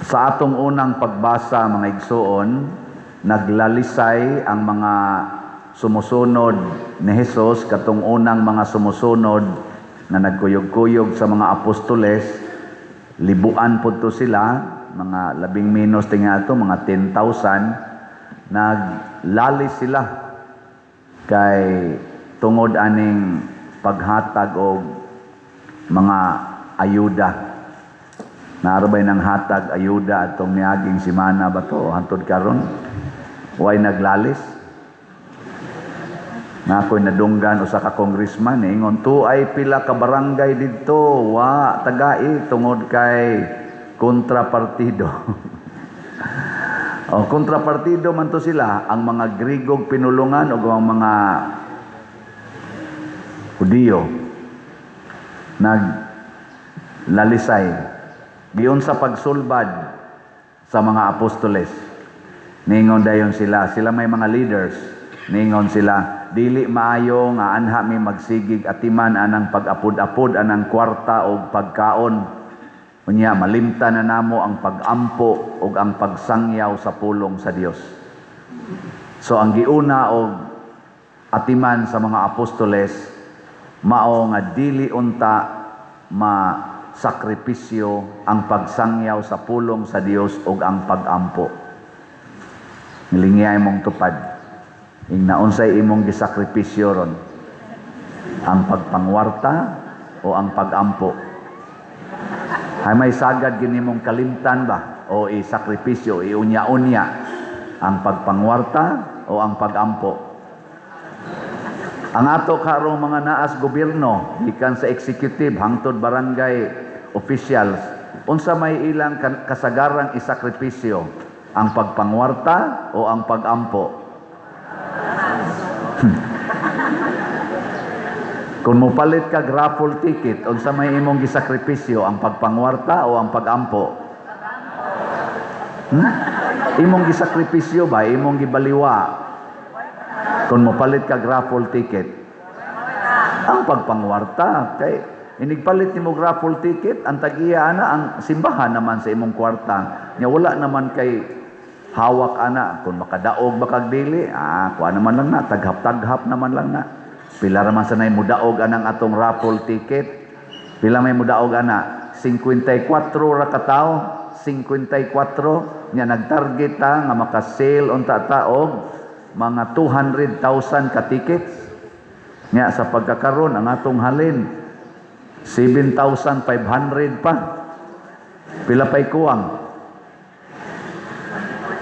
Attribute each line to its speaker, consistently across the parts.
Speaker 1: Sa atong unang pagbasa, mga igsoon, naglalisay ang mga sumusunod ni Hesus, katong unang mga sumusunod na nagkuyog-kuyog sa mga apostoles. Libuan po to sila, mga labing minos tinga ito, mga 10,000. Naglalis sila kay tungod aning paghatag o mga ayuda. Naarabay ng hatag ayuda atong niaging simana ba to hantod karon? Way naglalis. Na ako'y nadunggan usa ka congressman ingon to ay pila ka barangay didto wa tagai tungod kay kontrapartido. O kontrapartido man to sila, ang mga Grigog pinulungan o ang mga Hudiyo naglalisay. Giyon sa pagsulbad sa mga apostoles, ningon dayon sila may mga leaders, ningon sila, dili maayo nga anha mi magsigig atiman anang pag-apod-apod anang kwarta o pagkaon. Unya, malimtan na namo ang pag-ampo o ang pagsangyaw sa pulong sa Dios. So, ang giuna o atiman sa mga apostoles, mao nga dili unta sakripisyo ang pagsangyaw sa pulong sa Dios ug ang pag-ampo. Nilingiyay mong tupad. Ingnaonsay imong gisakripisyo ron? Ang pagpangwarta o ang pag-ampo? Ay may sagad ginimong kalimtan ba? O isakripisyo, iunya-unya? Ang pagpangwarta o ang pag-ampo? Ang ato karong mga naas gobyerno, gikan sa executive hangtod barangay officials, unsa may ilang kasagarang isakripisyo, ang pagpangwarta o ang pag-ampo? Kung mopalit ka raffle ticket, unsa may imong gisakripisyo, ang pagpangwarta o ang pag-ampo? Imong gisakripisyo ba, imong gibaliwa? Kung mopalit ka raffle ticket, ang pagpangwarta kay inigpalit nimo raffle ticket, ang tag-iya ana ang simbahan naman sa imong kwarta. Nya wala naman kay hawak ana kung makadaog ba kag dili, kuha naman lang na, taghap-taghap naman lang na. Pila ra man sanay mudaog anang atong raffle ticket? Pila may mudaog ana? 54 ra ka tawo, 54 nya nagtarget ta nga maka-sale unta ta og mga 200,000 ka tickets. Nya sa pagkakaroon ang atong halin 7,500 pa. Pila pa'y kuwang?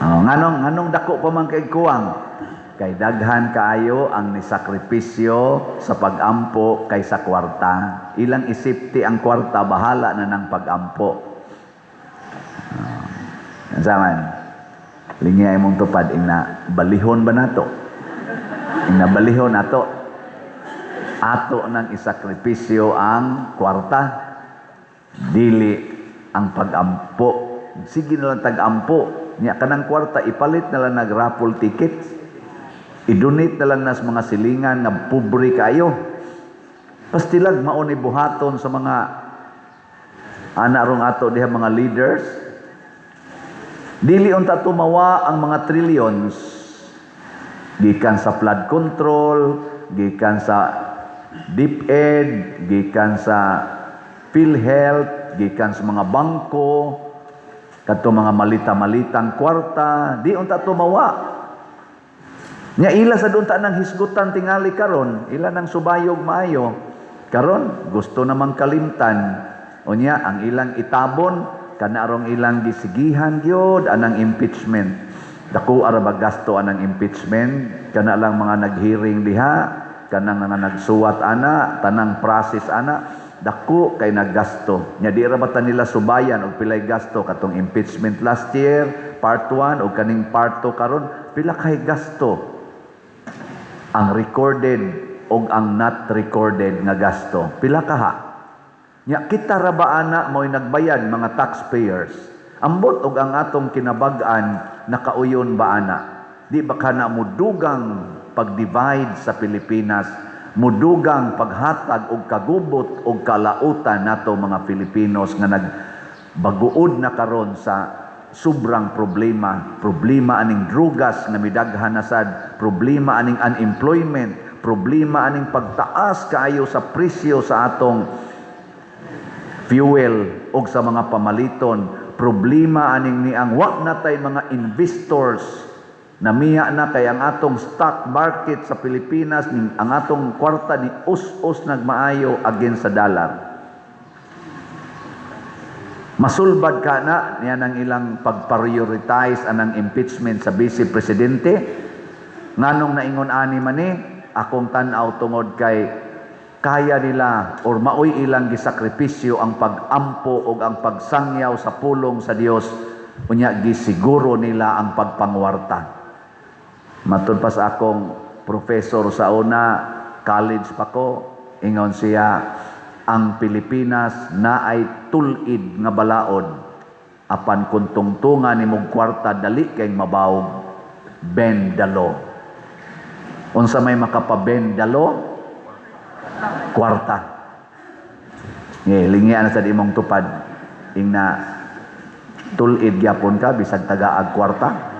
Speaker 1: Nganong dako pa man kay kuwang? Kay daghan kaayo ang nisakripisyo sa pag-ampo kaysa kwarta. Ilang isipti ang kwarta, bahala na ng pag-ampo. Zaman, lingiyay mong tupad, ina balihon ba nato? Ina balihon nato? Ato ng isakripisyo ang kwarta, dili ang pag-ampo. Sige na lang tag-ampo. Nya kanang kwarta, ipalit na lang nag-raffle tickets. I-donate na lang nas mga silingan na pobre kayo. Pastilag mauni buhaton sa mga anarong ato diha mga leaders. Dili unta tumawa ang mga trillions gikan sa flood control, gikan sa DepEd, gikan sa PhilHealth, gikan sa mga bangko, kadto mga malita-malitang kwarta, di unta tumawa. Nya ila sa dunta nang hisgutan tingali karon, ila nang subayog maayo. Karon gusto namang kalimtan. Unya ang ilang itabon kanarong ilang gisigihan gyud anang impeachment. Dako ara ba gasto anang impeachment, kana lang mga naghearing diha, kanang nga nagsuwat ana, tanang process ana, dako kay naggasto. Nya di ra ba ta nila subayan og pilay gasto katong impeachment last year, part 1 og kaning part 2 karon, pila kay gasto ang recorded o ang not recorded nga gasto. Pila kaha? Nya kita ra ba ana mo'y nagbayad mga taxpayers? Ambot og ang atong kinabag-an nakauyon ba ana? Di ba kana mudugang pag-divide sa Pilipinas, mudugang paghatag og kagubot og kalautan nato mga Filipinos nga nagbaguod na karon sa sobrang problema. Problema aning drugas nga midaghan na sad, problema aning unemployment, problema aning pagtaas kaayo sa presyo sa atong fuel o sa mga pamaliton, problema aning ni ang wa na tay mga investors na miya na kay ang atong stock market sa Pilipinas, ang atong kwarta ni us-us nagmaayo against sa dollar. Masulbad ka na niya ng ilang pag-prioritize anang impeachment sa Vice Presidente. Nganong naingon ani man ni, akong tan-aw tungod kay kaya nila or maoy ilang gisakripisyo ang pag-ampo o ang pagsangyaw sa pulong sa Dios, unya gisiguro nila ang pagpangwarta. Matud pa sa akong professor sa una, college pa ko, ingon siya, ang Pilipinas na ay tulid nga balaod, apan kung tungtungan ni mong kwarta dali kay mabawog, bend the law. Unsa may makapabend the law? Kwarta. Lingian sa di mong tupad, ing na tulid gyapon ka bisag tagaag kwarta.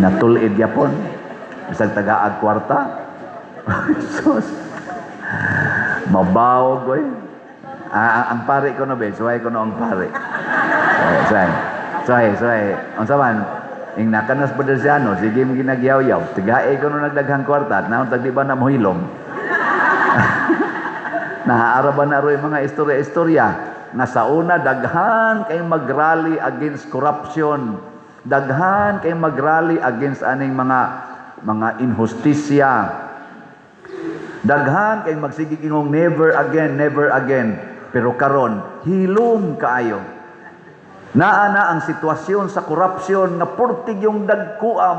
Speaker 1: Na tulid gyapon bisag tagaag kwarta. Sus. Mabawog boy. Ang pare ko no be, suway ko no ang pare. Suway. Unsa man? Ing nakanas Badersiano, sige mo ginagyaw-yaw. Tigae ko no nagdaghang kwarta, at naon tagdi ba na mohilom. Nahaaraban na ro yung mga istorya-istorya na sa una daghan kay magrally against corruption, daghan kay magrally against aning mga inhustisya, daghan kay magsigig ingong never again, pero karon hilom kaayo. Naa ang sitwasyon sa corruption nga portig yung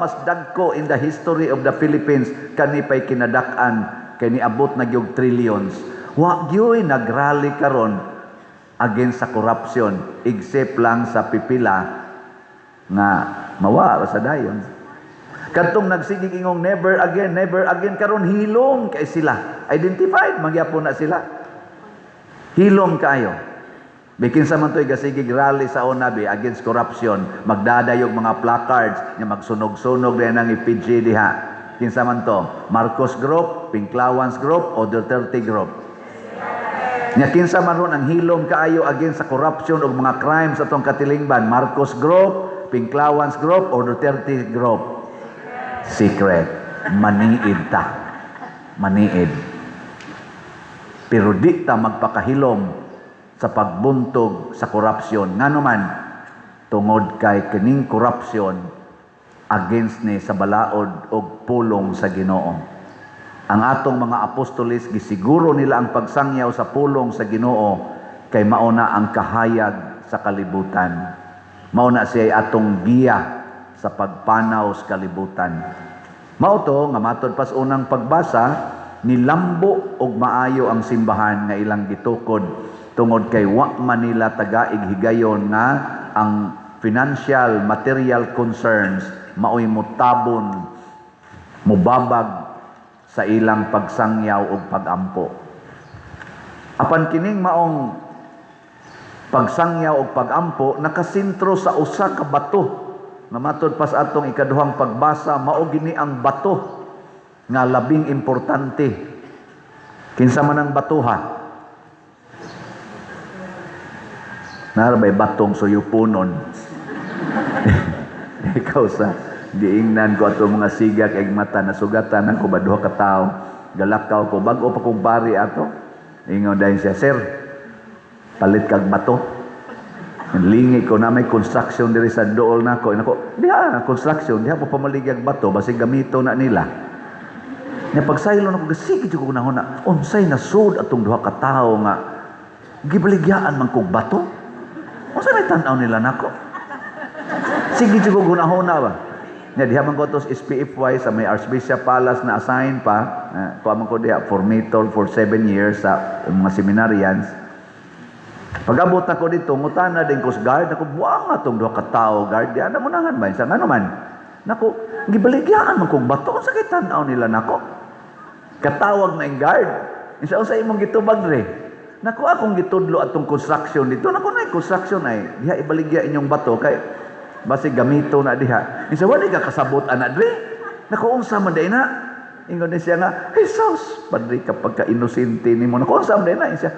Speaker 1: mas dagko in the history of the Philippines, kanipay kinadak-an kay niabot na gyud trillions. Wa gyoy nagrally karon against sa corruption, except lang sa pipila nga mawara sa dayon. Kadtong nagsigig ingong never again karon hilom kay sila. Identified magyapon na sila. Hilom kayo. Bikin sa man to'y gasigig rally sa unabi against corruption, magdadayog mga placards nga magsunog-sunog din ang IPG diha. Kinsa man to? Marcos Group, Pinklawans Group, o Duterte Group. Nya kinsa man ron ang hilom kaayo against sa corruption o mga crimes atong katilingban? Marcos Group, Pinklawans Group, o Duterte Group? Secret. Maniid ta. Maniid. Pero di ta magpakahilom sa pagbuntog sa korupsyon. Nga naman, tungod kay kining korupsyon against ni sa balaod o pulong sa Ginoo. Ang atong mga apostoles, gisiguro nila ang pagsangyaw sa pulong sa Ginoo kay mauna ang kahayag sa kalibutan. Mauna siya atong giya sa pagpanaw sa kalibutan. Mao to nga matod pas unang pagbasa, nilambo og maayo ang simbahan nga ilang gitukod tungod kay wa man nila tagaig higayon nga ang financial material concerns maoy mutabon mubabag sa ilang pagsangyaw ug pagampo. Apan kining maong pagsangyaw ug pagampo nakasentro sa usa ka bato nga matud pas atong ikaduhang pagbasa, mao gini ang bato nga labing importante. Kinsa man ang batuha? Narabay batong suyupunon. Ikaw sa giingnan ko ato mga sigak eg mata na sugatan ako ba duha ka tawo. Galakaw ko bag-o pa kong pari ato. Ingon dayon siya, "Sir, palit kag bato." Lingi ko na may construction diri sa dool nako. Nako, diha construction, diha po pamaligag bato basig gamito na nila. Nya pagsaylo nako gasigi jud ko nahon na unsay nasud atong duha ka tawo nga gibaligyan man kog bato. Unsa may tan-aw nila nako? Sige jud ko gunahon na ba. Nya diha man ko tos SPFY sa may Archbishop Palace na assign pa. Kuha man ko diha formator for 7 years sa mga seminarians. Pag-abot ako dito, ngutana din ko sa guard, ako buwang atong duha ka tawo guard. Di ana mo nangan ba? Sa ngano man? Nako, gibaligyan man kog bato unsa kay tan-aw nila nako? Katawag na ing guard. Isa sa imong gitubag re. Naku akong gitudlo atong construction dito. Naku na construction ay diha ibaligya inyong bato kay basi gamito na diha. Isa wala ka kasabot ana dre. Naku unsa man day na? Ingon ni siya nga, Jesus, padre kapag ka-inosente nimo. Naku unsa man day na? Siya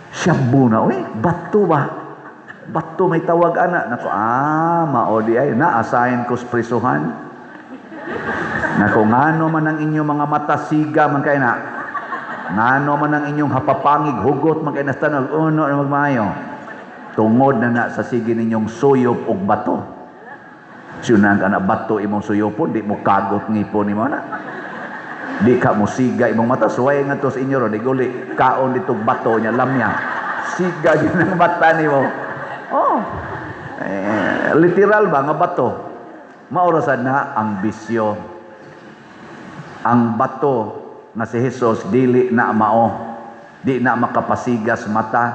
Speaker 1: shabu na uy, bato ba? Bato may tawag ana. Naku mao di ay na-assign ko sa prisuhan. Naku ngano man ang inyong mga mata siga man kay na. Ngano man ang inyong hapapangig, hugot, magkinastanag, uno na magmayo. Tungod na sa sige ninyong suyop o bato. Siya ka na bato imong suyopon, di mo kagot ngipon mo na. Di ka mo siga imong mata, suway nga to sa inyo, di guli, kaon ditong bato niya, lamya. Siga yun ang mata ni mo. Literal ba nga bato? Maurasan na ang bisyo. Ang bato na si Jesus dili na mao, di na makapasigas mata,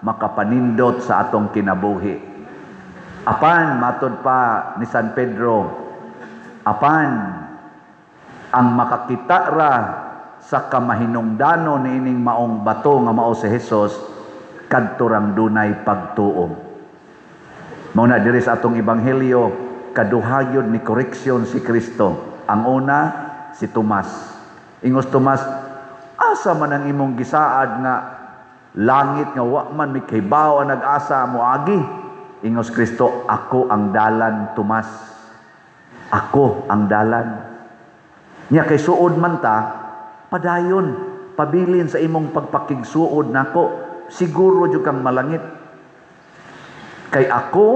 Speaker 1: makapanindot sa atong kinabuhi. Apan matod pa ni San Pedro, apan ang makakita ra sa kamahinungdanon niining maong bato nga mao si Jesus kadto rang dunay pagtuo. Mao na diri sa atong ebanghelyo kaduhayod ni koreksyon si Kristo. Ang una si Tomas. Ingos Tomas, asa man ang imong gisaad nga langit nga wa man may kahibaw ang nag-asa mo agi. Ingos Kristo, ako ang dalan Tomas. Ako ang dalan. Nya kay suod man ta, padayon, pabilin sa imong pagpakigsuod nako, siguro jud kang malangit. Kay ako,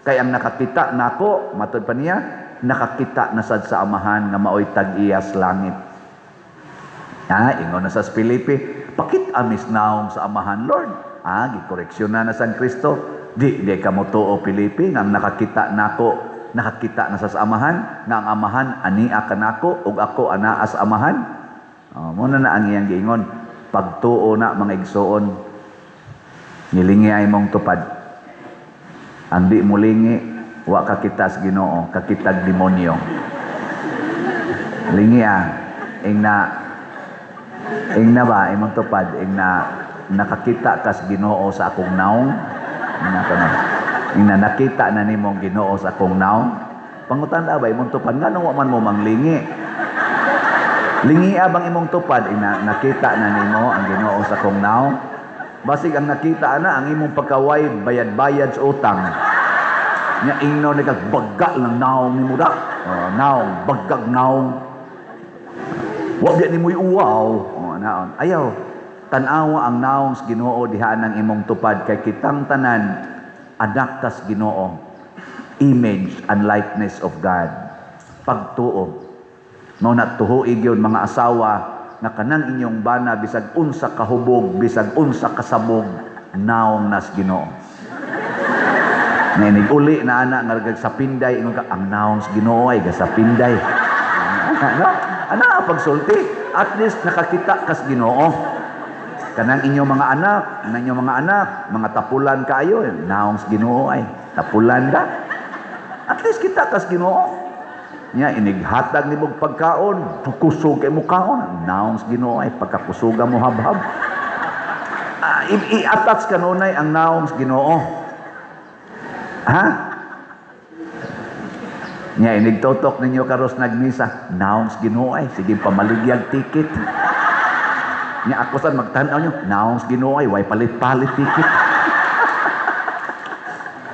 Speaker 1: kay ang nakakita nako, matod pa niya, nakakita na sad sa amahan nga maoy tag-iyas langit. Ingon na sa Filipi, pakit amis naong sa amahan, Lord. Gikoreksyon na San Kristo. Di ka mo tuo, Filipi, nga nakakita nako, nakakita na sa amahan, nga ang amahan, ania ka nako, ug ako anaa sa amahan. Muna na ang iyang giingon, pagtuo na mga igsoon, nilingi ay mong tupad. Ang di mulingi, wa kakita sa Ginoo, kakitag demonyo. Lingi ing na ba imong tupad ing na nakakita kas Ginoo sa akong naong ing na nakita na nimong Ginoo sa akong naong pangutan-a ba imong tupad ngano wa man mo manglingi lingi abang imong tupad ing na nakita na nimo ang Ginoo sa akong naong basig ang nakita na ang imong pagkaway bayad-bayad sa utang nya ingno nagbaga lang naong nimo da naong bagag naong wa di ni mo'y uwaw. Naon. Ayaw, tanawa ang naong sa Ginoo diha nang imong tupad kay kitang tanan anak tas Ginoo. Image and likeness of God. Pagtuo. Mao na tuhoig yun mga asawa nga kanang inyong bana bisag unsa kahubog, bisag unsa kasabog naong nas Ginoo. Ninig uli na anak nga sa pinday ingon ka ang naong sa Ginoo ay sa pinday. Ana pagsulti at least nakakita kas Ginoo. Kanang inyong mga anak, mga tapulan kayo, naong sa Ginoo ay tapulan ka. At least kita kas Ginoo. Nya inighatag nimo pagkaon, kusog kay mo kaon, naong sa Ginoo ay pagkakusuga mo habhab. I-attach kanunay ang naong sa Ginoo. Nya inigtotok ninyo karos nagmisa, naong sa Ginoo ay sige pamaligyag ticket. Nya ako sad magtan-aw nyo, naong sa Ginoo ay way palit-palit ticket.